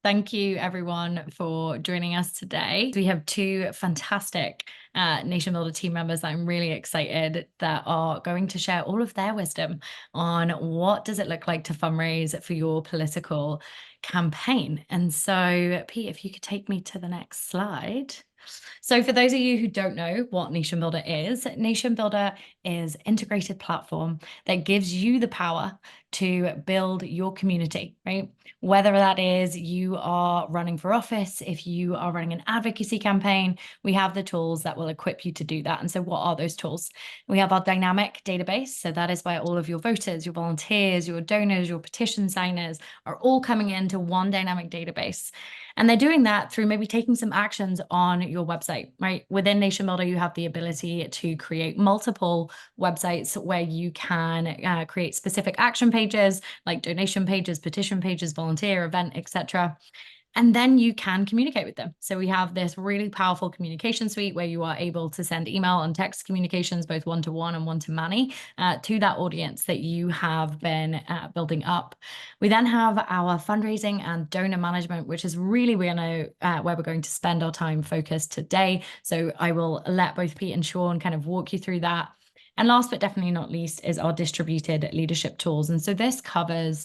Thank you, everyone, for joining us today. We have two fantastic NationBuilder team members that I'm really excited that are going to share all of their wisdom on what does it look like to fundraise for your political campaign. And so, Pete, if you could take me to the next slide. So for those of you who don't know what NationBuilder is an integrated platform that gives you the power to build your community, right? Whether that is you are running for office, if you are running an advocacy campaign, we have the tools that will equip you to do that. And so what are those tools? We have our dynamic database. So that is where all of your voters, your volunteers, your donors, your petition signers are all coming into one dynamic database. And they're doing that through maybe taking some actions on your website, right? Within NationBuilder, you have the ability to create multiple websites where you can create specific action pages, like donation pages, petition pages, volunteer, event, etc. And then you can communicate with them. So we have this really powerful communication suite where you are able to send email and text communications, both one-to-one and one-to-many, to that audience that you have been building up. We then have our fundraising and donor management, which is really where we're going to spend our time focused today. So I will let both Pete and Sean kind of walk you through that. And last but definitely not least is our distributed leadership tools. And so this covers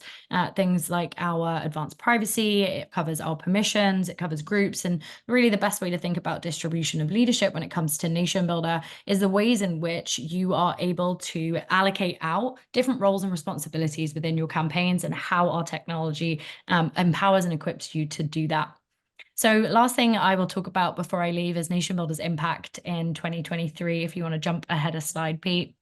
things like our advanced privacy, it covers our permissions, it covers groups. And really the best way to think about distribution of leadership when it comes to NationBuilder is the ways in which you are able to allocate out different roles and responsibilities within your campaigns and how our technology empowers and equips you to do that. So last thing I will talk about before I leave is NationBuilder's impact in 2023, if you want to jump ahead a slide, Pete.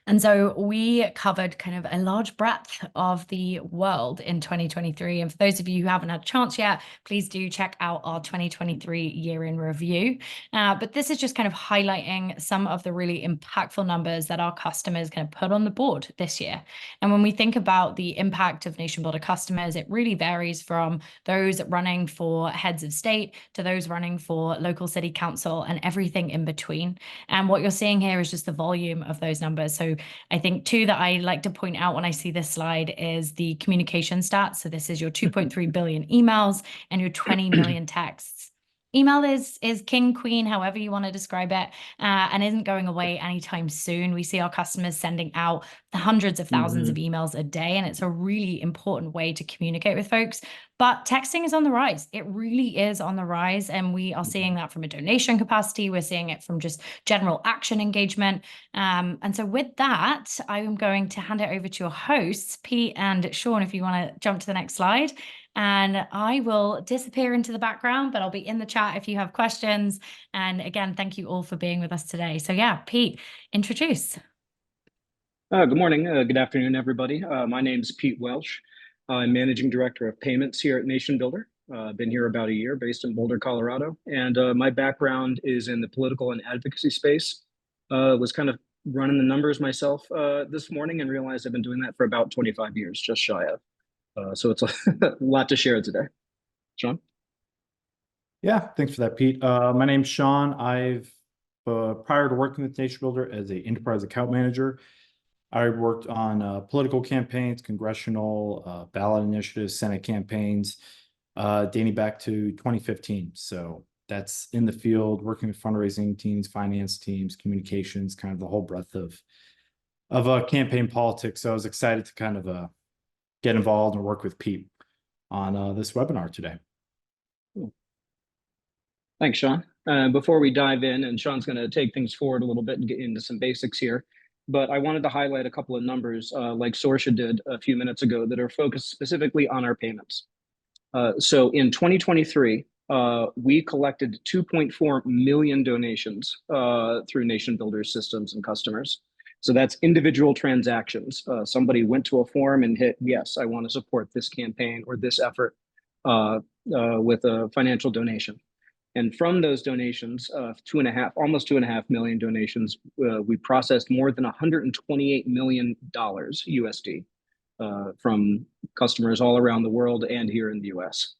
And so we covered kind of a large breadth of the world in 2023. And for those of you who haven't had a chance yet, please do check out our 2023 year in review. But this is just kind of highlighting some of the really impactful numbers that our customers kind of put on the board this year. And when we think about the impact of NationBuilder customers, it really varies from those running for heads of state to those running for local city council and everything in between. And what you're seeing here is just the volume of those numbers. So I think two that I like to point out when I see this slide is the communication stats. So this is your 2.3 billion emails and your 20 million texts. Email is king, queen, however you want to describe it, and isn't going away anytime soon. We see our customers sending out hundreds of thousands of emails a day, and it's a really important way to communicate with folks. But texting is on the rise. It really is on the rise, and we are seeing that from a donation capacity. We're seeing it from just general action engagement. And so with that, I'm going to hand it over to your hosts, Pete and Sean, if you want to jump to the next slide. And I will disappear into the background, but I'll be in the chat if you have questions. And again, thank you all for being with us today. So yeah, Pete, introduce. Good morning, good afternoon, everybody. My name is Pete Welsh. I'm Managing Director of Payments here at NationBuilder. I've been here about a year, based in Boulder, Colorado. And my background is in the political and advocacy space. Was kind of running the numbers myself this morning and realized I've been doing that for about 25 years, just shy of. So it's a lot to share today. Sean? Yeah, thanks for that, Pete. My name's Sean. I've, prior to working with NationBuilder as an enterprise account manager, I worked on political campaigns, congressional ballot initiatives, Senate campaigns, dating back to 2015. So that's in the field, working with fundraising teams, finance teams, communications, kind of the whole breadth of campaign politics. So I was excited to kind of get involved and work with Pete on this webinar today. Cool. Thanks, Sean. Before we dive in, and Sean's going to take things forward a little bit and get into some basics here, but I wanted to highlight a couple of numbers like Sorsha did a few minutes ago that are focused specifically on our payments. So in 2023, we collected 2.4 million donations through NationBuilder's systems and customers. So that's individual transactions. Somebody went to a form and hit, yes, I want to support this campaign or this effort with a financial donation. And from those donations, almost 2.5 million donations, we processed more than $128 million USD from customers all around the world and here in the US.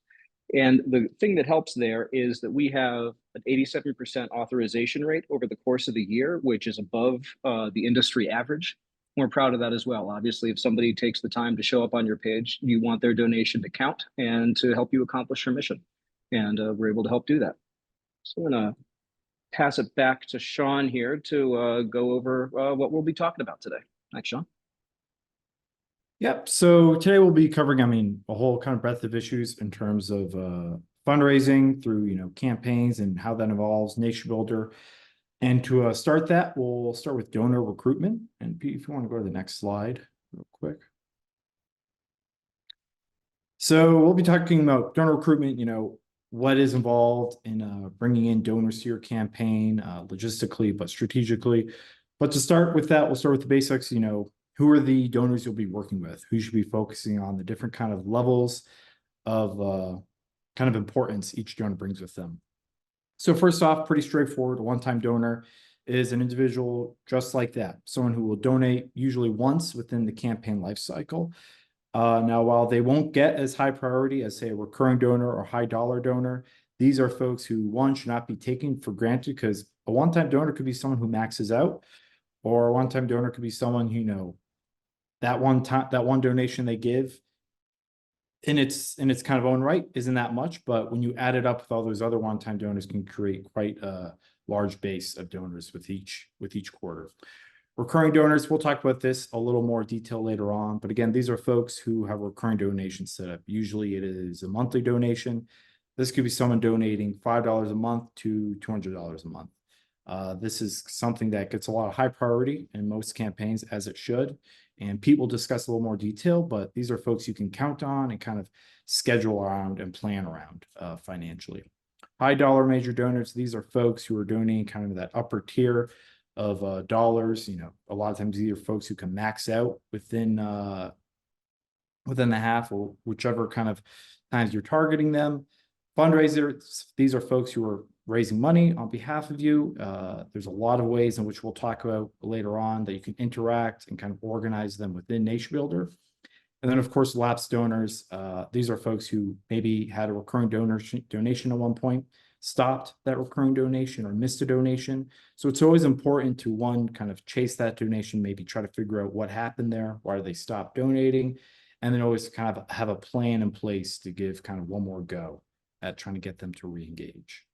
And the thing that helps there is that we have an 87% authorization rate over the course of the year, which is above the industry average. we're proud of that as well. Obviously, if somebody takes the time to show up on your page, you want their donation to count and to help you accomplish your mission. And we're able to help do that. So I'm going to pass it back to Sean here to go over what we'll be talking about today. Thanks, Sean. Yep. So today we'll be covering, a whole kind of breadth of issues in terms of fundraising through, campaigns and how that involves NationBuilder. And to start that, we'll start with donor recruitment. And Pete, if you want to go to the next slide real quick. So we'll be talking about donor recruitment, what is involved in bringing in donors to your campaign, logistically, but strategically. But to start with that, we'll start with the basics, who are the donors you'll be working with? Who should be focusing on the different kind of levels of kind of importance each donor brings with them. So first off, pretty straightforward. A one-time donor is an individual just like that, someone who will donate usually once within the campaign life cycle. Now, while they won't get as high priority as, say, a recurring donor or high dollar donor, these are folks who, one, should not be taken for granted, because a one-time donor could be someone who maxes out, or a one-time donor could be someone who, that one donation they give in its kind of own right isn't that much, but when you add it up with all those other one-time donors, can create quite a large base of donors with each quarter. Recurring donors, we'll talk about this a little more detail later on, but again, these are folks who have recurring donations set up. Usually it is a monthly donation. This could be someone donating $5 a month to $200 a month. This is something that gets a lot of high priority in most campaigns, as it should. And Pete will discuss a little more detail, but these are folks you can count on and kind of schedule around and plan around financially. High dollar major donors, these are folks who are donating kind of that upper tier of dollars. A lot of times these are folks who can max out within the half, or whichever kind of times you're targeting them. Fundraisers, these are folks who are raising money on behalf of you. There's a lot of ways in which we'll talk about later on that you can interact and kind of organize them within NationBuilder. And then, of course, lapsed donors. These are folks who maybe had a recurring donation at one point, stopped that recurring donation, or missed a donation. So it's always important to, one, kind of chase that donation, maybe try to figure out what happened there, why did they stop donating, and then always kind of have a plan in place to give kind of one more go at trying to get them to re-engage.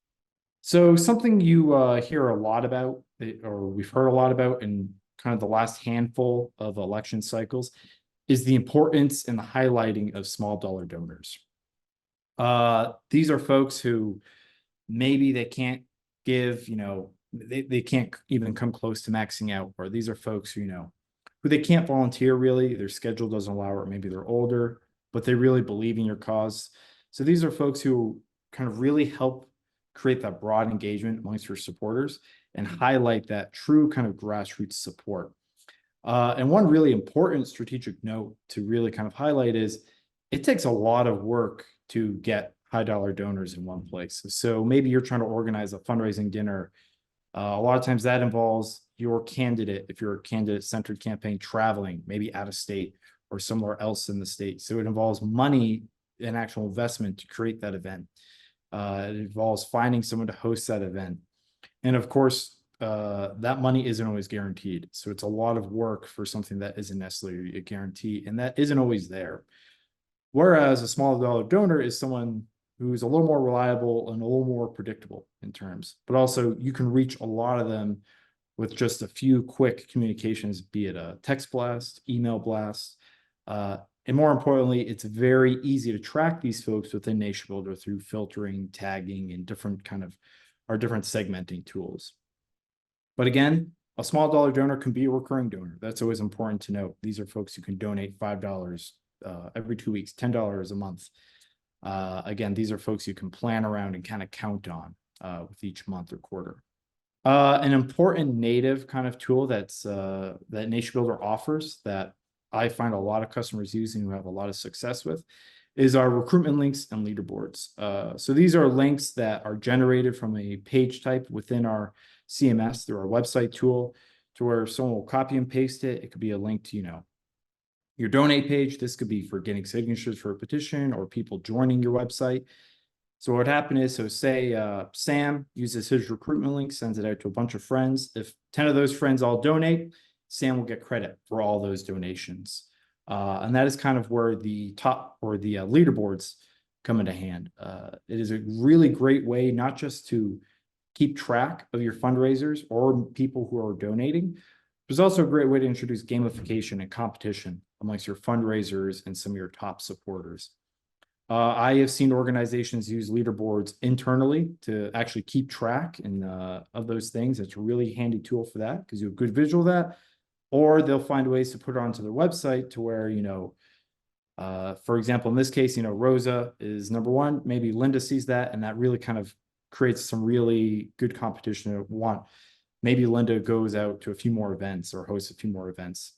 So something you hear a lot about, or we've heard a lot about in kind of the last handful of election cycles, is the importance and the highlighting of small dollar donors. These are folks who maybe they can't give, they can't even come close to maxing out, or these are folks who, who they can't volunteer really, their schedule doesn't allow it, or maybe they're older, but they really believe in your cause. So these are folks who kind of really help create that broad engagement amongst your supporters and highlight that true kind of grassroots support. And one really important strategic note to really kind of highlight is it takes a lot of work to get high dollar donors in one place. So maybe you're trying to organize a fundraising dinner. A lot of times that involves your candidate, if you're a candidate-centered campaign, traveling, maybe out of state or somewhere else in the state. So it involves money and actual investment to create that event. It involves finding someone to host that event. And of course, that money isn't always guaranteed. So it's a lot of work for something that isn't necessarily a guarantee, and that isn't always there. Whereas a small dollar donor is someone who's a little more reliable and a little more predictable in terms, but also you can reach a lot of them with just a few quick communications, be it a text blast, email blast, and more importantly, it's very easy to track these folks within NationBuilder through filtering, tagging, and different segmenting tools. But again, a small dollar donor can be a recurring donor. That's always important to note. These are folks who can donate $5 every 2 weeks, $10 a month. Again, these are folks you can plan around and kind of count on with each month or quarter. An important native kind of tool that NationBuilder offers that I find a lot of customers using who have a lot of success with is our recruitment links and leaderboards. So these are links that are generated from a page type within our CMS through our website tool, to where someone will copy and paste it. It could be a link to, your donate page. This could be for getting signatures for a petition or people joining your website. So what happened is, so say Sam uses his recruitment link, sends it out to a bunch of friends. If 10 of those friends all donate, Sam will get credit for all those donations. And that is kind of where the top or the leaderboards come into hand. It is a really great way, not just to keep track of your fundraisers or people who are donating, but it's also a great way to introduce gamification and competition amongst your fundraisers and some of your top supporters. I have seen organizations use leaderboards internally to actually keep track of those things. It's a really handy tool for that because you have good visual of that, or they'll find ways to put it onto their website to where, for example, in this case, Rosa is number one, maybe Linda sees that, and that really kind of creates some really good competition. Maybe Linda goes out to a few more events or hosts a few more events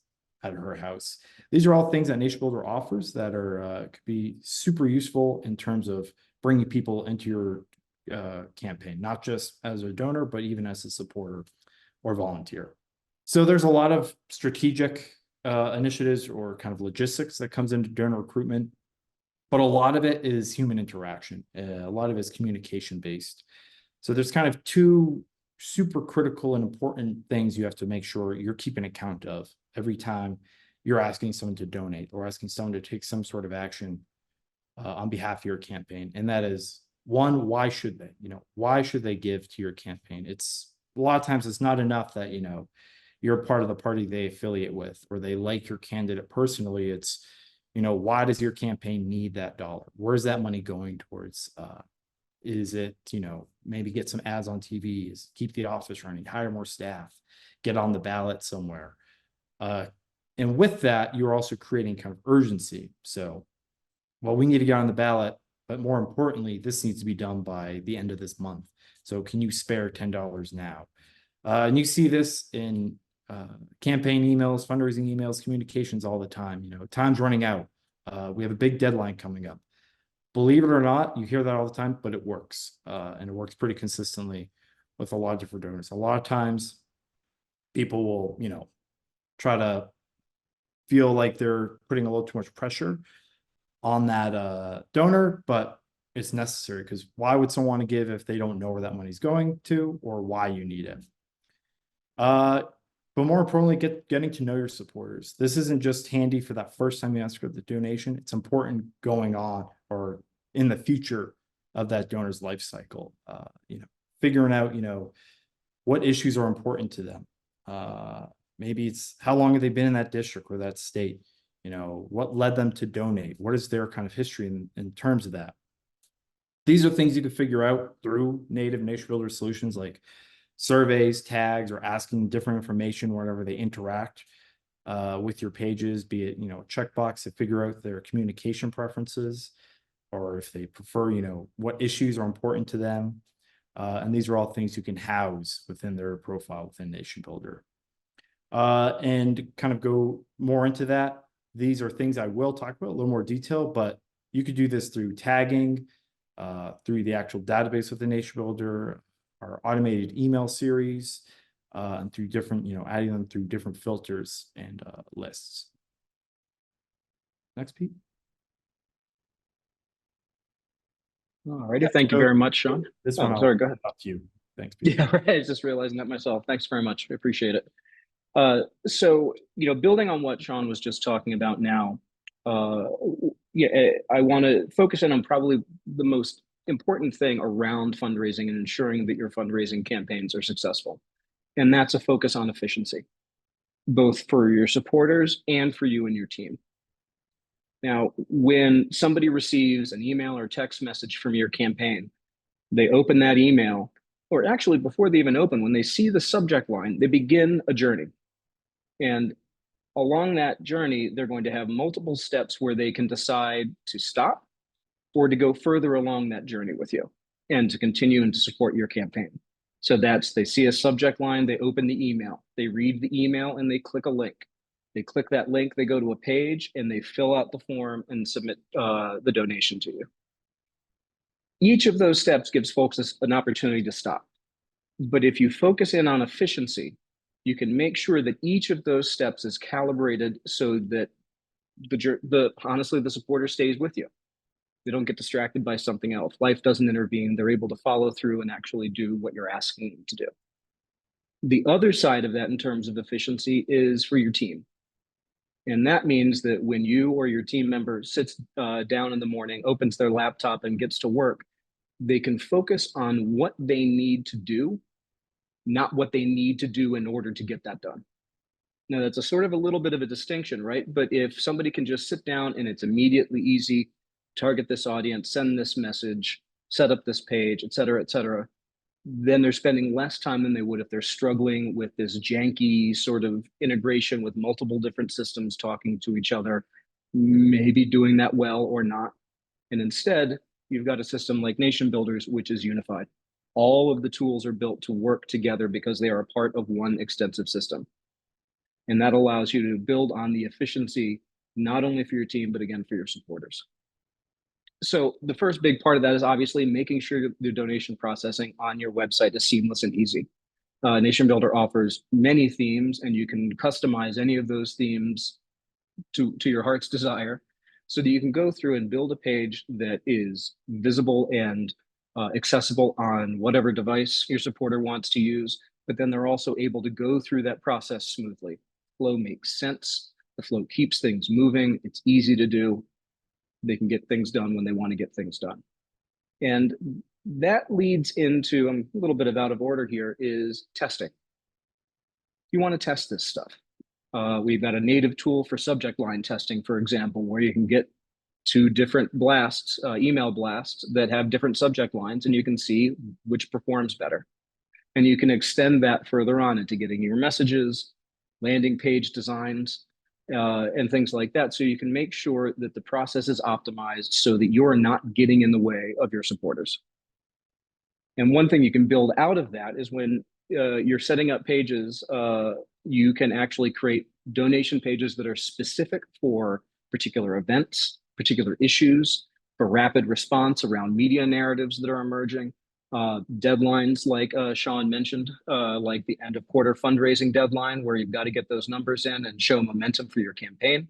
at her house. These are all things that NationBuilder offers that could be super useful in terms of bringing people into your campaign, not just as a donor, but even as a supporter or volunteer. So there's a lot of strategic initiatives or kind of logistics that comes into donor recruitment, but a lot of it is human interaction. A lot of it is communication based. So there's kind of two super critical and important things you have to make sure you're keeping account of every time you're asking someone to donate or asking someone to take some sort of action on behalf of your campaign. And that is, one, why should they? Why should they give to your campaign? It's a lot of times it's not enough that, you're a part of the party they affiliate with or they like your candidate personally. It's, why does your campaign need that dollar? Where's that money going towards? Is it, maybe get some ads on TV, is keep the office running, hire more staff, get on the ballot somewhere. And with that, you're also creating kind of urgency. So, well, we need to get on the ballot, but more importantly, this needs to be done by the end of this month. So can you spare $10 now? And you see this in campaign emails, fundraising emails, communications all the time. Time's running out. We have a big deadline coming up. Believe it or not, you hear that all the time, but it works. And it works pretty consistently with a lot of different donors. A lot of times people will, try to feel like they're putting a little too much pressure on that donor, but it's necessary because why would someone want to give if they don't know where that money's going to or why you need it? But more importantly, getting to know your supporters. This isn't just handy for that first time you ask for the donation. It's important going on or in the future of that donor's life cycle. Figuring out, what issues are important to them. Maybe it's how long have they been in that district or that state? What led them to donate? What is their kind of history in terms of that? These are things you can figure out through native NationBuilder solutions like surveys, tags, or asking different information whenever they interact with your pages, be it, checkbox to figure out their communication preferences, or if they prefer, what issues are important to them. And these are all things you can house within their profile within NationBuilder. And kind of go more into that. These are things I will talk about a little more detail, but you could do this through tagging, through the actual database within NationBuilder, our automated email series, and through different, adding them through different filters and lists. Next, Pete. All righty. Thank you very much, Sean. This one, sorry, go ahead. Up to you. Thanks, Pete. Yeah, right. I was just realizing that myself. Thanks very much. I appreciate it. So, building on what Sean was just talking about now, I want to focus in on probably the most important thing around fundraising and ensuring that your fundraising campaigns are successful. And that's a focus on efficiency, both for your supporters and for you and your team. Now, when somebody receives an email or text message from your campaign, they open that email, or actually before they even open, when they see the subject line, they begin a journey. And along that journey, they're going to have multiple steps where they can decide to stop or to go further along that journey with you and to continue and to support your campaign. So they see a subject line, they open the email, they read the email and they click a link. They click that link, they go to a page and they fill out the form and submit the donation to you. Each of those steps gives folks an opportunity to stop. But if you focus in on efficiency, you can make sure that each of those steps is calibrated so that honestly, the supporter stays with you. They don't get distracted by something else. Life doesn't intervene. They're able to follow through and actually do what you're asking them to do. The other side of that in terms of efficiency is for your team. And that means that when you or your team member sits down in the morning, opens their laptop and gets to work, they can focus on what they need to do, not what they need to do in order to get that done. Now, that's a sort of a little bit of a distinction, right? But if somebody can just sit down and it's immediately easy, target this audience, send this message, set up this page, et cetera, then they're spending less time than they would if they're struggling with this janky sort of integration with multiple different systems talking to each other, maybe doing that well or not. And instead, you've got a system like NationBuilders, which is unified. All of the tools are built to work together because they are a part of one extensive system. And that allows you to build on the efficiency, not only for your team, but again, for your supporters. So the first big part of that is obviously making sure the donation processing on your website is seamless and easy. NationBuilder offers many themes, and you can customize any of those themes to your heart's desire, so that you can go through and build a page that is visible and accessible on whatever device your supporter wants to use. But then they're also able to go through that process smoothly. Flow makes sense. The flow keeps things moving. It's easy to do. They can get things done when they want to get things done. And that leads into, I'm a little bit of out of order here, is testing. You want to test this stuff. We've got a native tool for subject line testing, for example, where you can get 2 different blasts, email blasts that have different subject lines, and you can see which performs better. And you can extend that further on into getting your messages, landing page designs, and things like that. So you can make sure that the process is optimized so that you're not getting in the way of your supporters. And one thing you can build out of that is when you're setting up pages, you can actually create donation pages that are specific for particular events, particular issues, for rapid response around media narratives that are emerging, deadlines like Sean mentioned, like the end of quarter fundraising deadline, where you've got to get those numbers in and show momentum for your campaign.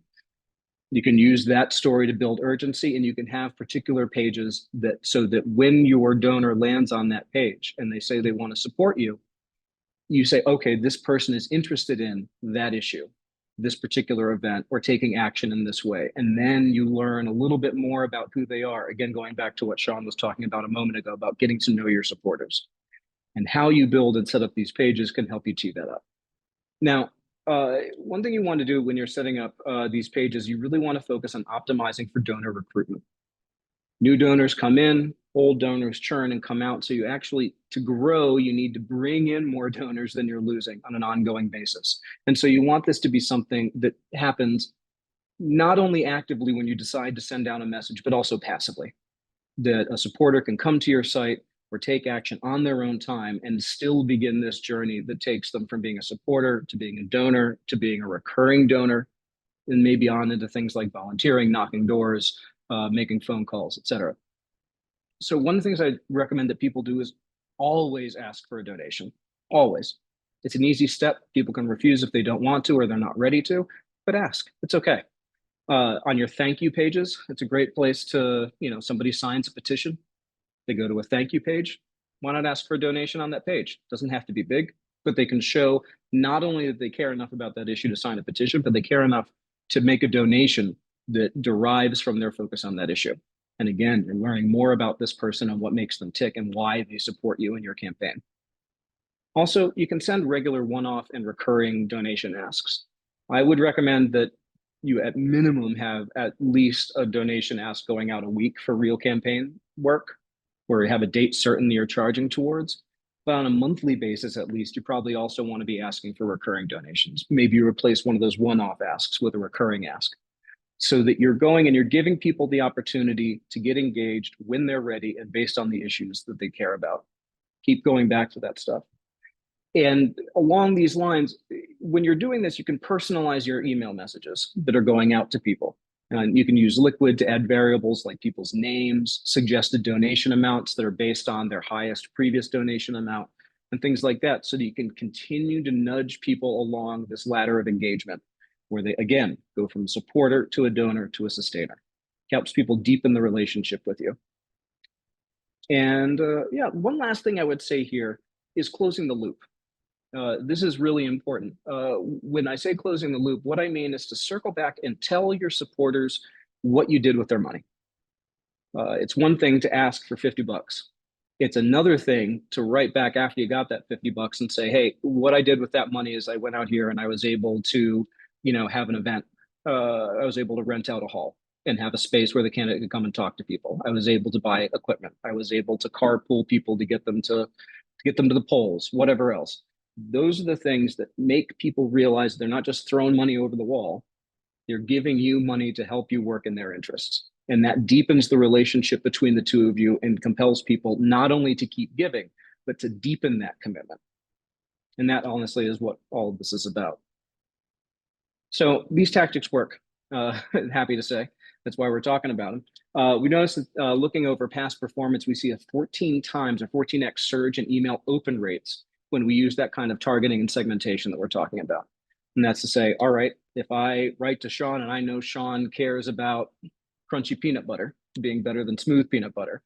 You can use that story to build urgency, and you can have particular pages that, so that when your donor lands on that page and they say they want to support you, you say, okay, this person is interested in that issue, this particular event, or taking action in this way. And then you learn a little bit more about who they are. Again, going back to what Sean was talking about a moment ago, about getting to know your supporters. And how you build and set up these pages can help you tee that up. Now, one thing you want to do when you're setting up these pages, you really want to focus on optimizing for donor recruitment. New donors come in, old donors churn and come out. So you actually, to grow, you need to bring in more donors than you're losing on an ongoing basis. And so you want this to be something that happens not only actively when you decide to send down a message, but also passively. That a supporter can come to your site or take action on their own time and still begin this journey that takes them from being a supporter to being a donor to being a recurring donor, and maybe on into things like volunteering, knocking doors, making phone calls, etc. So one of the things I recommend that people do is always ask for a donation. Always. It's an easy step. People can refuse if they don't want to or they're not ready to, but ask. It's okay. On your thank you pages, it's a great place to, somebody signs a petition. They go to a thank you page. Why not ask for a donation on that page? It doesn't have to be big, but they can show not only that they care enough about that issue to sign a petition, but they care enough to make a donation that derives from their focus on that issue. And again, you're learning more about this person and what makes them tick and why they support you in your campaign. Also, you can send regular one-off and recurring donation asks. I would recommend that you at minimum have at least a donation ask going out a week for real campaign work, where you have a date certain that you're charging towards. But on a monthly basis, at least, you probably also want to be asking for recurring donations. Maybe you replace one of those one-off asks with a recurring ask, so that you're going and you're giving people the opportunity to get engaged when they're ready and based on the issues that they care about. Keep going back to that stuff. And along these lines, when you're doing this, you can personalize your email messages that are going out to people. And you can use Liquid to add variables like people's names, suggested donation amounts that are based on their highest previous donation amount, and things like that, so that you can continue to nudge people along this ladder of engagement, where they, again, go from a supporter to a donor to a sustainer. It helps people deepen the relationship with you. And yeah, one last thing I would say here is closing the loop. This is really important. When I say closing the loop, what I mean is to circle back and tell your supporters what you did with their money. It's one thing to ask for 50 bucks. It's another thing to write back after you got that 50 bucks and say, hey, what I did with that money is I went out here and I was able to, have an event. I was able to rent out a hall and have a space where the candidate could come and talk to people. I was able to buy equipment. I was able to carpool people to get them to the polls, whatever else. Those are the things that make people realize they're not just throwing money over the wall. They're giving you money to help you work in their interests. And that deepens the relationship between the two of you and compels people not only to keep giving, but to deepen that commitment. And that honestly is what all of this is about. So these tactics work, happy to say. That's why we're talking about them. We noticed that looking over past performance, we see a 14 times or 14x surge in email open rates when we use that kind of targeting and segmentation that we're talking about. And that's to say, all right, if I write to Sean and I know Sean cares about crunchy peanut butter being better than smooth peanut butter,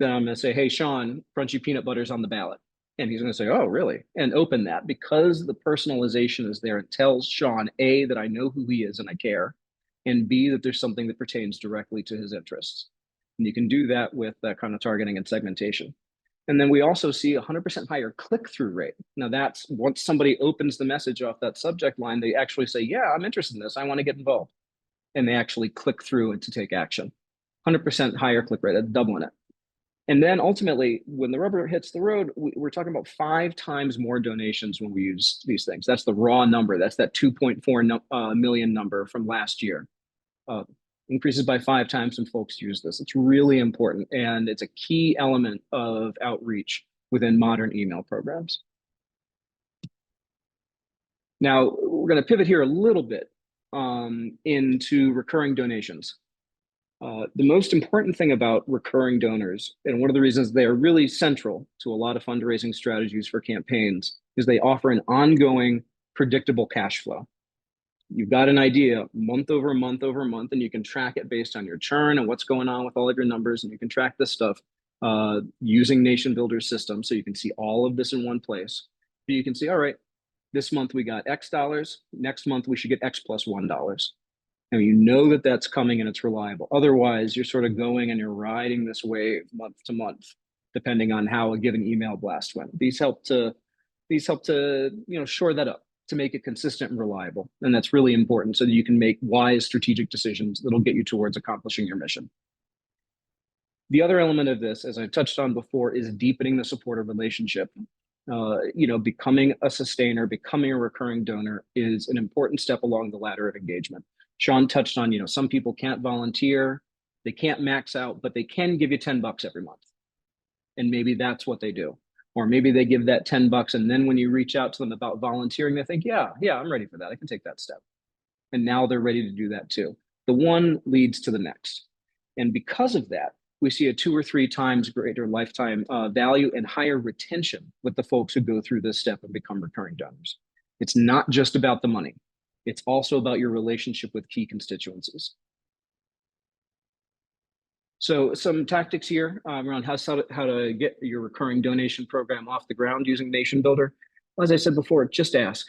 then I'm going to say, hey, Sean, crunchy peanut butter is on the ballot. And he's going to say, oh, really? And open that because the personalization is there. It tells Sean, A, that I know who he is and I care, and B, that there's something that pertains directly to his interests. And you can do that with that kind of targeting and segmentation. And then we also see 100% higher click-through rate. Now that's once somebody opens the message off that subject line, they actually say, yeah, I'm interested in this. I want to get involved. And they actually click through and to take action. 100% higher click rate, that's doubling it. And then ultimately, when the rubber hits the road, we're talking about 5 times more donations when we use these things. That's the raw number. That's that 2.4 million number from last year. Increases by 5 times when folks use this. It's really important, and it's a key element of outreach within modern email programs. Now, we're going to pivot here a little bit into recurring donations. The most important thing about recurring donors, and one of the reasons they are really central to a lot of fundraising strategies for campaigns, is they offer an ongoing, predictable cash flow. You've got an idea month over month over month, and you can track it based on your churn and what's going on with all of your numbers. And you can track this stuff using NationBuilder's system. So you can see all of this in one place. So you can see, all right, this month we got X dollars. Next month we should get X plus $1. And you know that that's coming and it's reliable. Otherwise, you're sort of going and you're riding this wave month to month, depending on how a given email blast went. These help to shore that up, to make it consistent and reliable. And that's really important so that you can make wise strategic decisions that'll get you towards accomplishing your mission. The other element of this, as I've touched on before, is deepening the supportive relationship. Becoming a sustainer, becoming a recurring donor is an important step along the ladder of engagement. Sean touched on, some people can't volunteer, they can't max out, but they can give you 10 bucks every month. And maybe that's what they do. Or maybe they give that 10 bucks. And then when you reach out to them about volunteering, they think, yeah, I'm ready for that. I can take that step. And now they're ready to do that too. The one leads to the next. And because of that, we see a 2 or 3 times greater lifetime value and higher retention with the folks who go through this step and become recurring donors. It's not just about the money. It's also about your relationship with key constituencies. So some tactics here around how to get your recurring donation program off the ground using NationBuilder. As I said before, just ask.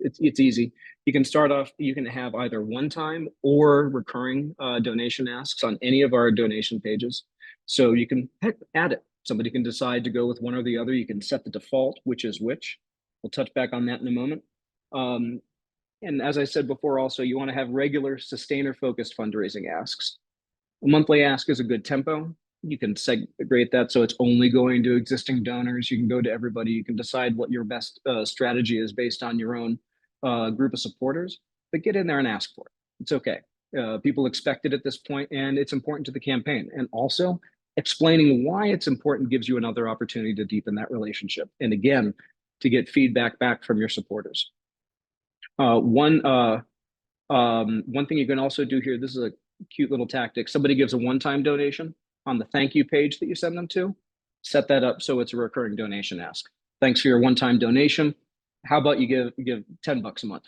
It's easy. You can start off, you can have either one-time or recurring donation asks on any of our donation pages. So you can add it. Somebody can decide to go with one or the other. You can set the default, which is which. We'll touch back on that in a moment. And as I said before, also, you want to have regular sustainer-focused fundraising asks. A monthly ask is a good tempo. You can segregate that so it's only going to existing donors. You can go to everybody. You can decide what your best strategy is based on your own group of supporters, but get in there and ask for it. It's okay. People expect it at this point, and it's important to the campaign. And also, explaining why it's important gives you another opportunity to deepen that relationship. And again, to get feedback back from your supporters. One thing you can also do here, this is a cute little tactic. Somebody gives a one-time donation on the thank you page that you send them to, set that up so it's a recurring donation ask. Thanks for your one-time donation. How about you give 10 bucks a month?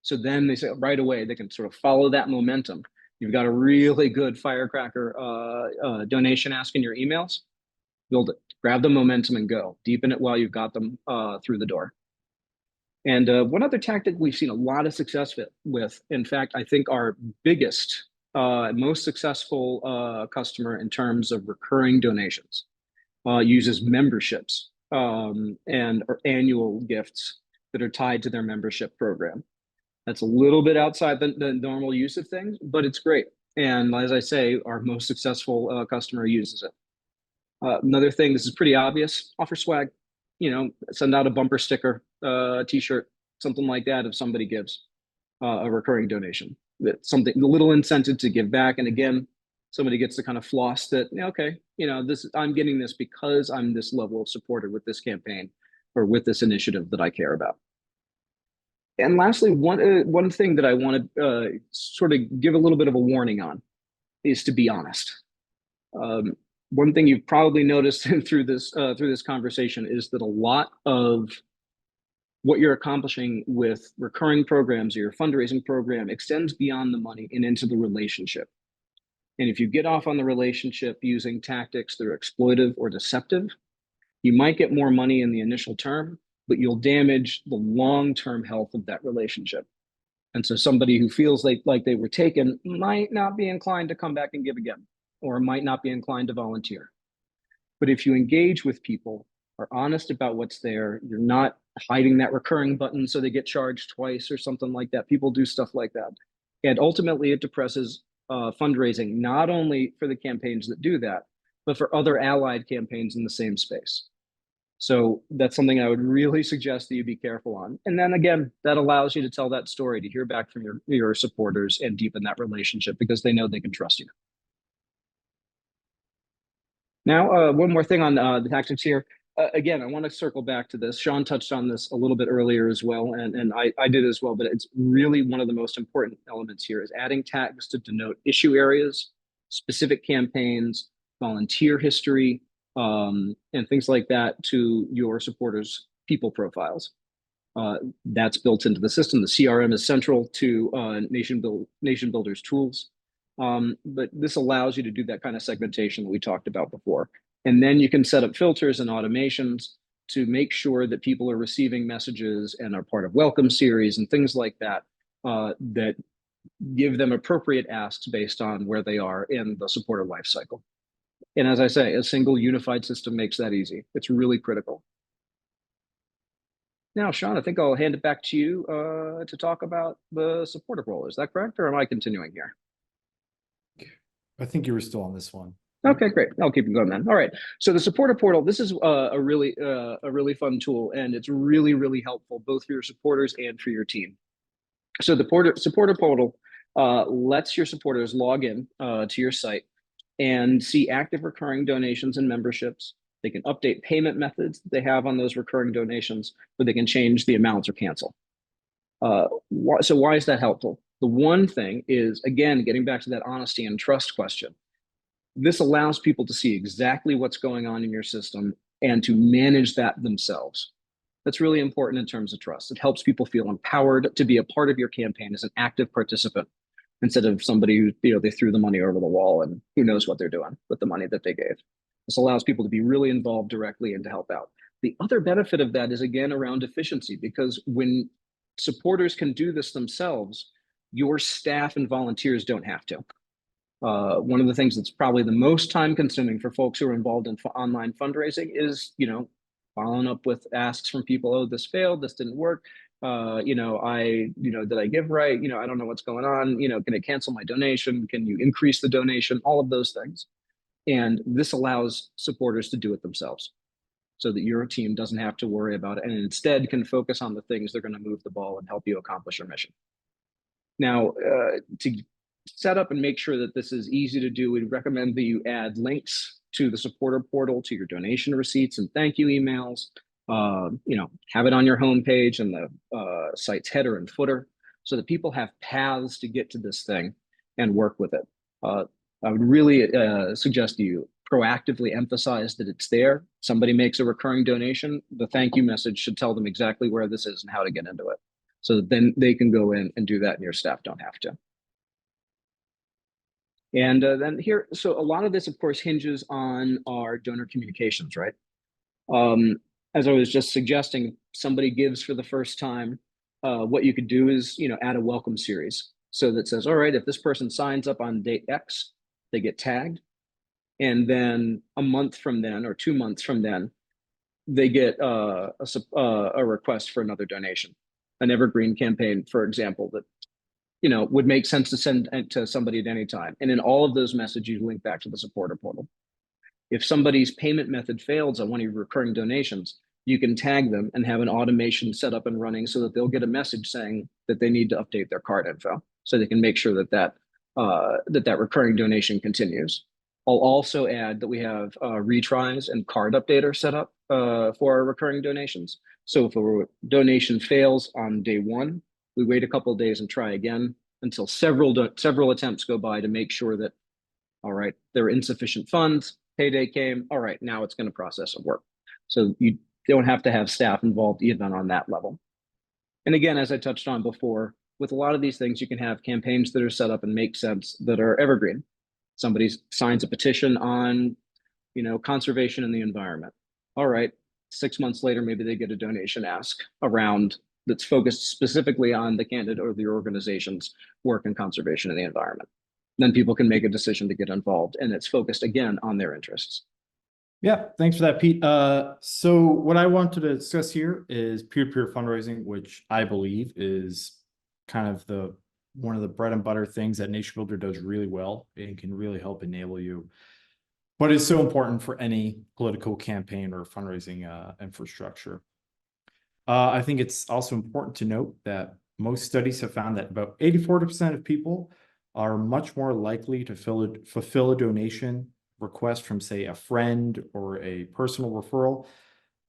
So then they say right away, they can sort of follow that momentum. You've got a really good firecracker donation ask in your emails. build it, grab the momentum and go. Deepen it while you've got them through the door. And one other tactic we've seen a lot of success with, in fact, I think our biggest, most successful customer in terms of recurring donations uses memberships or annual gifts that are tied to their membership program. That's a little bit outside the normal use of things, but it's great. And as I say, our most successful customer uses it. Another thing, this is pretty obvious, offer swag. Send out a bumper sticker, a t-shirt, something like that if somebody gives a recurring donation. That's something, a little incentive to give back. And again, somebody gets to kind of floss that, okay, I'm getting this because I'm this level of supporter with this campaign or with this initiative that I care about. And lastly, one thing that I want to sort of give a little bit of a warning on is to be honest. One thing you've probably noticed through this conversation is that a lot of what you're accomplishing with recurring programs or your fundraising program extends beyond the money and into the relationship. And if you get off on the relationship using tactics that are exploitive or deceptive, you might get more money in the initial term, but you'll damage the long-term health of that relationship. And so somebody who feels like they were taken might not be inclined to come back and give again, or might not be inclined to volunteer. But if you engage with people, are honest about what's there, you're not hiding that recurring button so they get charged twice or something like that. People do stuff like that. And ultimately it depresses fundraising, not only for the campaigns that do that, but for other allied campaigns in the same space. So that's something I would really suggest that you be careful on. And then again, that allows you to tell that story, to hear back from your supporters and deepen that relationship because they know they can trust you. Now, one more thing on the tactics here. Again, I want to circle back to this. Sean touched on this a little bit earlier as well, and I did as well, but it's really one of the most important elements here is adding tags to denote issue areas, specific campaigns, volunteer history, and things like that to your supporters' people profiles. That's built into the system. The CRM is central to NationBuilder's tools. But this allows you to do that kind of segmentation that we talked about before. And then you can set up filters and automations to make sure that people are receiving messages and are part of welcome series and things like that, that give them appropriate asks based on where they are in the supporter life cycle. And as I say, a single unified system makes that easy. It's really critical. Now, Sean, I think I'll hand it back to you to talk about the supporter role. Is that correct, or am I continuing here? I think you were still on this one. Okay, great. I'll keep it going then. All right. So the supporter portal, this is a really fun tool, and it's really, really helpful both for your supporters and for your team. So the supporter portal lets your supporters log in to your site and see active recurring donations and memberships. They can update payment methods that they have on those recurring donations, but they can change the amounts or cancel. So why is that helpful? The one thing is, again, getting back to that honesty and trust question. This allows people to see exactly what's going on in your system and to manage that themselves. That's really important in terms of trust. It helps people feel empowered to be a part of your campaign as an active participant instead of somebody who, they threw the money over the wall and who knows what they're doing with the money that they gave. This allows people to be really involved directly and to help out. The other benefit of that is, again, around efficiency, because when supporters can do this themselves, your staff and volunteers don't have to. One of the things that's probably the most time consuming for folks who are involved in online fundraising is, following up with asks from people, oh, this failed, this didn't work. Did I give right? I don't know what's going on. Can I cancel my donation? Can you increase the donation? All of those things. And this allows supporters to do it themselves so that your team doesn't have to worry about it and instead can focus on the things that are going to move the ball and help you accomplish your mission. Now, to set up and make sure that this is easy to do, we'd recommend that you add links to the supporter portal, to your donation receipts and thank you emails. Have it on your homepage and the site's header and footer so that people have paths to get to this thing and work with it. I would really suggest you proactively emphasize that it's there. Somebody makes a recurring donation, the thank you message should tell them exactly where this is and how to get into it. So that then they can go in and do that and your staff don't have to. And then here, so a lot of this, of course, hinges on our donor communications, right? As I was just suggesting, somebody gives for the first time, what you could do is, add a welcome series. So that says, all right, if this person signs up on date X, they get tagged. And then a month from then, or 2 months from then, they get a request for another donation, an evergreen campaign, for example, that would make sense to send to somebody at any time. And in all of those messages, you link back to the supporter portal. If somebody's payment method fails on one of your recurring donations, you can tag them and have an automation set up and running so that they'll get a message saying that they need to update their card info, so they can make sure that recurring donation continues. I'll also add that we have retries and card updater set up for our recurring donations. So if a donation fails on day one, we wait a couple of days and try again until several attempts go by to make sure that, all right, there are insufficient funds, payday came, all right, now it's going to process a work. So you don't have to have staff involved even on that level. And again, as I touched on before, with a lot of these things, you can have campaigns that are set up and make sense that are evergreen. Somebody signs a petition on, conservation in the environment. All right, 6 months later, maybe they get a donation ask around that's focused specifically on the candidate or the organization's work in conservation in the environment. Then people can make a decision to get involved, and it's focused again on their interests. Yeah, thanks for that, Pete. So what I wanted to discuss here is peer-to-peer fundraising, which I believe is kind of one of the bread and butter things that NationBuilder does really well and can really help enable you. But it's so important for any political campaign or fundraising infrastructure. I think it's also important to note that most studies have found that about 84% of people are much more likely to fulfill a donation request from, say, a friend or a personal referral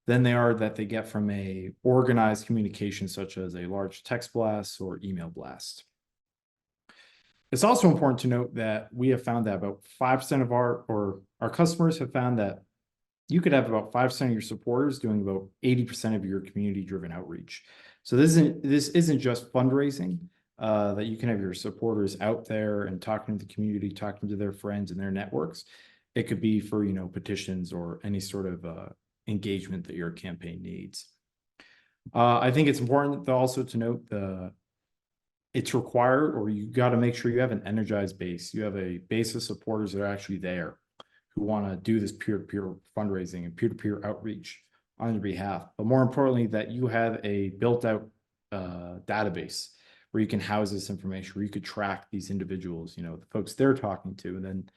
than they are that they get from a organized communication such as a large text blast or email blast. It's also important to note that we have found that about 5% of our customers have found that you could have about 5% of your supporters doing about 80% of your community-driven outreach. So this isn't just fundraising, that you can have your supporters out there and talking to the community, talking to their friends and their networks. It could be for, petitions or any sort of engagement that your campaign needs. I think it's important also to note it's required, or you got to make sure you have an energized base. You have a base of supporters that are actually there, who want to do this peer-to-peer fundraising and peer-to-peer outreach on your behalf. But more importantly, that you have a built-out database where you can house this information, where you could track these individuals, the folks they're talking to, and then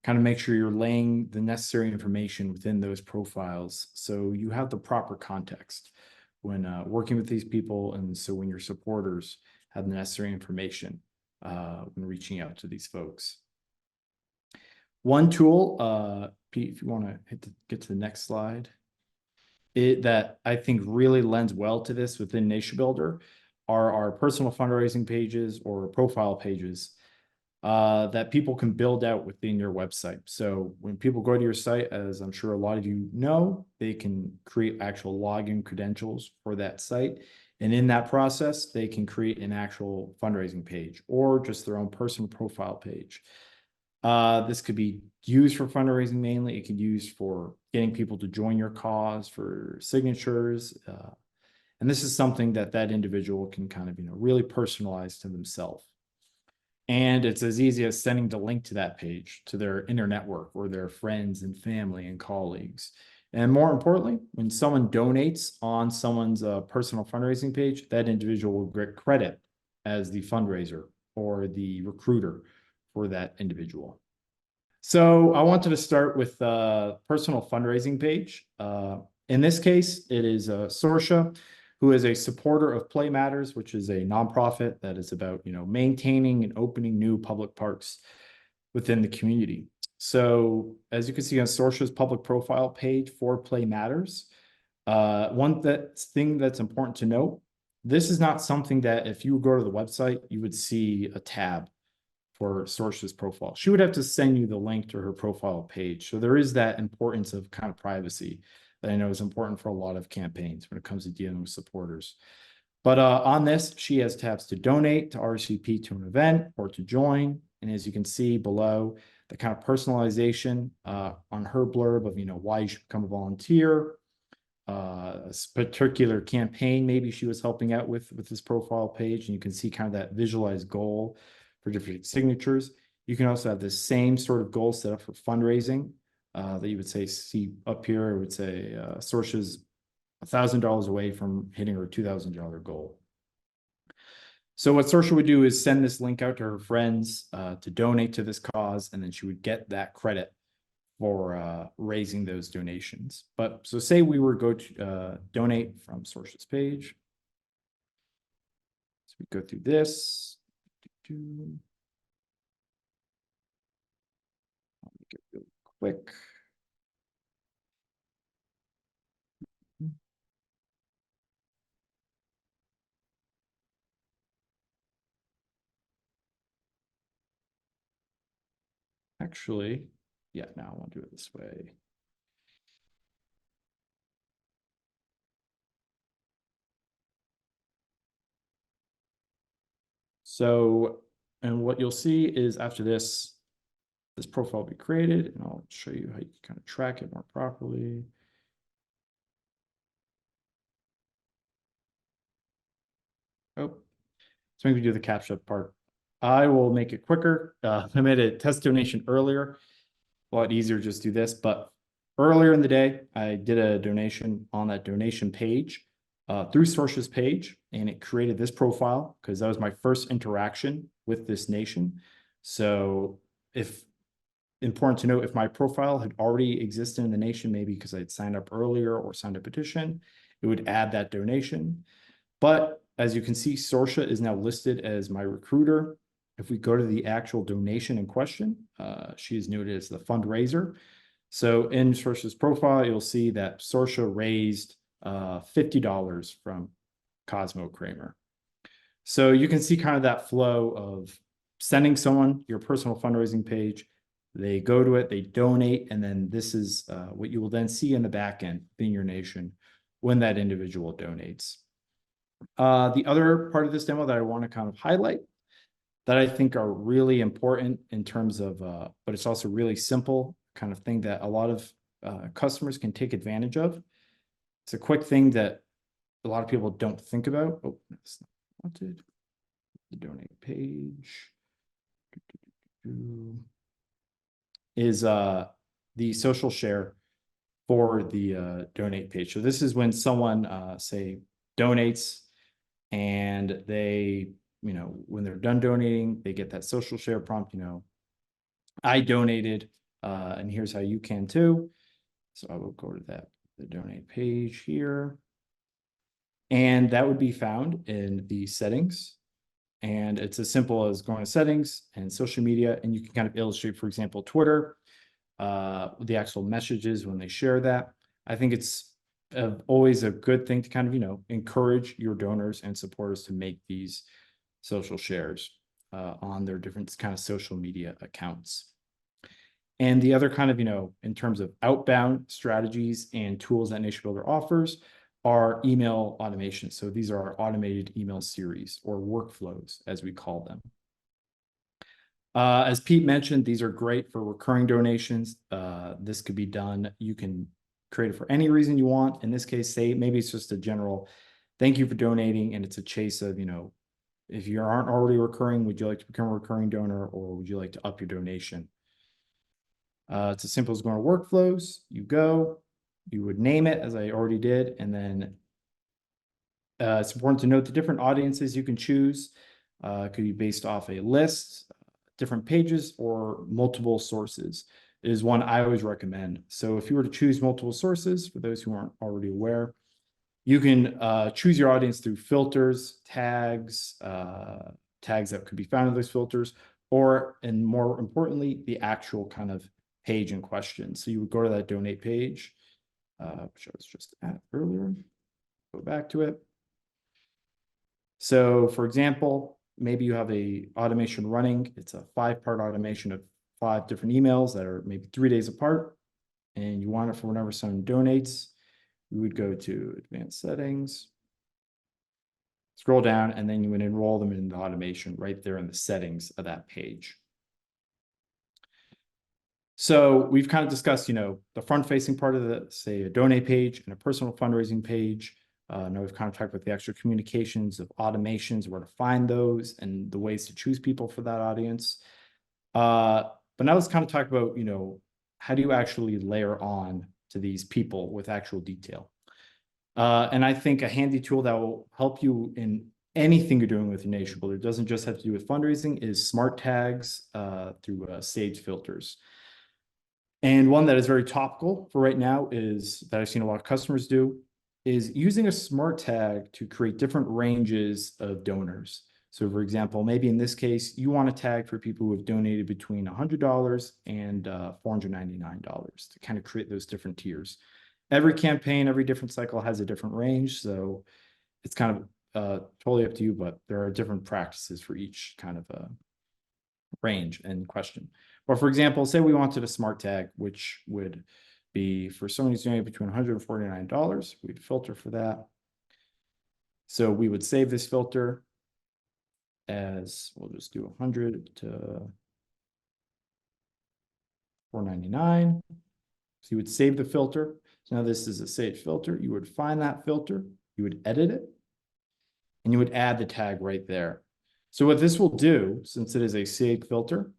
kind of make sure you're laying the necessary information within those profiles so you have the proper context when working with these people, and so when your supporters have the necessary information when reaching out to these folks. One tool, Pete, if you want to get to the next slide, that I think really lends well to this within NationBuilder are our personal fundraising pages or profile pages that people can build out within your website. So when people go to your site, as I'm sure a lot of you know, they can create actual login credentials for that site. And in that process, they can create an actual fundraising page or just their own personal profile page. This could be used for fundraising mainly. It could be used for getting people to join your cause, for signatures. And this is something that individual can kind of, really personalize to themselves. And it's as easy as sending the link to that page to their inner network or their friends and family and colleagues. And more importantly, when someone donates on someone's personal fundraising page, that individual will get credit as the fundraiser or the recruiter for that individual. So I wanted to start with the personal fundraising page. In this case, it is Sorsha, who is a supporter of Play Matters, which is a nonprofit that is about, maintaining and opening new public parks within the community. So as you can see on Sorsha's public profile page for Play Matters, one thing that's important to note, this is not something that if you go to the website, you would see a tab for Sorsha's profile. She would have to send you the link to her profile page. So there is that importance of kind of privacy that I know is important for a lot of campaigns when it comes to dealing with supporters. But on this, she has tabs to donate, to RSVP to an event, or to join, And as you can see below, the kind of personalization on her blurb of, why you should become a volunteer, a particular campaign maybe she was helping out with this profile page, and you can see kind of that visualized goal for different signatures. You can also have the same sort of goal set up for fundraising that you would see up here. It would say Sorcia's $1,000 away from hitting her $2,000 goal. So what Sorcia would do is send this link out to her friends to donate to this cause, and then she would get that credit for raising those donations. But so say we were go to donate from Sorcia's page. So we go through this. I'll make it really quick. Actually, yeah, now I want to do it this way. So, and what you'll see is after this profile will be created, and I'll show you how you can kind of track it more properly. Oh, so maybe do the CAPTCHA part. I will make it quicker. I made a test donation earlier. A lot easier just do this, but earlier in the day, I did a donation on that donation page through Sorcia's page, and it created this profile because that was my first interaction with this nation. So if important to note, if my profile had already existed in the nation, maybe because I had signed up earlier or signed a petition, it would add that donation. But as you can see, Sorcia is now listed as my recruiter. If we go to the actual donation in question, she is noted as the fundraiser. So in Sorcia's profile, you'll see that Sorcia raised $50 from Cosmo Kramer. So you can see kind of that flow of sending someone your personal fundraising page. They go to it, they donate, and then this is what you will then see in the back end, being your nation, when that individual donates. The other part of this demo that I want to kind of highlight that I think are really important in terms of, but it's also really simple kind of thing that a lot of customers can take advantage of. It's a quick thing that a lot of people don't think about. Oh, that's not wanted. The donate page is the social share for the donate page. So this is when someone say donates, and they, when they're done donating, they get that social share prompt, I donated, and here's how you can too. So I will go to the donate page here. And that would be found in the settings. And it's as simple as going to settings and social media, and you can kind of illustrate, for example, Twitter, the actual messages when they share that. I think it's always a good thing to kind of, encourage your donors and supporters to make these social shares on their different kind of social media accounts. And the other kind of, in terms of outbound strategies and tools that NationBuilder offers are email automation. So these are our automated email series or workflows, as we call them. As Pete mentioned, these are great for recurring donations. This could be done. You can create it for any reason you want. In this case, say maybe it's just a general thank you for donating, and it's a chase of, if you aren't already recurring, would you like to become a recurring donor, or would you like to up your donation? It's as simple as going to workflows. You would name it as I already did, and then it's important to note the different audiences you can choose. Could be based off a list, different pages, or multiple sources is one I always recommend. So if you were to choose multiple sources, for those who aren't already aware, you can choose your audience through filters, tags that could be found in those filters, or, and more importantly, the actual kind of page in question. So you would go to that donate page, which I was just at earlier, go back to it. So for example, maybe you have a automation running. It's a 5-part automation of 5 different emails that are maybe 3 days apart, and you want it for whenever someone donates. You would go to advanced settings, scroll down, and then you would enroll them in the automation right there in the settings of that page. So we've kind of discussed, the front-facing part of the, say, a donate page and a personal fundraising page. Now we've kind of talked about the extra communications of automations, where to find those, and the ways to choose people for that audience. But now let's kind of talk about, how do you actually layer on to these people with actual detail? And I think a handy tool that will help you in anything you're doing with your NationBuilder, it doesn't just have to do with fundraising, is smart tags through saved filters. And one that is very topical for right now is that I've seen a lot of customers do is using a smart tag to create different ranges of donors. So for example, maybe in this case, you want a tag for people who have donated between $100 and $499 to kind of create those different tiers. Every campaign, every different cycle has a different range. So it's kind of totally up to you, but there are different practices for each kind of range and question. But for example, say we wanted a smart tag, which would be for someone who's donated between $149, we'd filter for that. So we would save this filter as, we'll just do 100 to 499. So you would save the filter. So now this is a saved filter. You would find that filter, you would edit it, and you would add the tag right there. So what this will do, since it is a saved filter,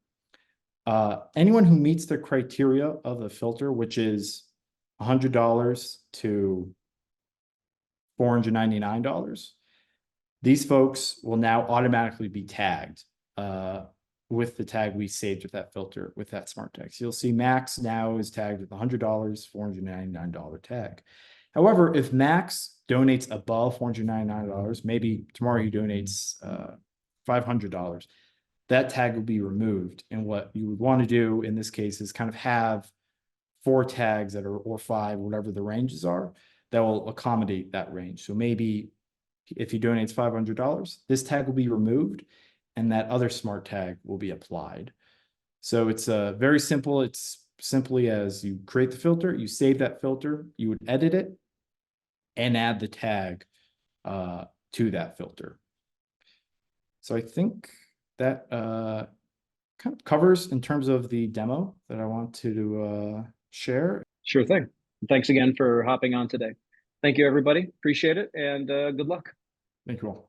anyone who meets the criteria of the filter, which is $100 to $499, these folks will now automatically be tagged with the tag we saved with that filter, with that smart tag. So you'll see Max now is tagged with $100, $499 tag. However, if Max donates above $499, maybe tomorrow he donates $500, that tag will be removed. And what you would want to do in this case is kind of have 4 tags that are, or 5, whatever the ranges are, that will accommodate that range. So maybe if he donates $500, this tag will be removed and that other smart tag will be applied. So it's very simple. It's simply as you create the filter, you save that filter, you would edit it and add the tag to that filter. So I think that kind of covers in terms of the demo that I want to share. Sure thing. Thanks again for hopping on today. Thank you, everybody. Appreciate it, and good luck. Thank you all.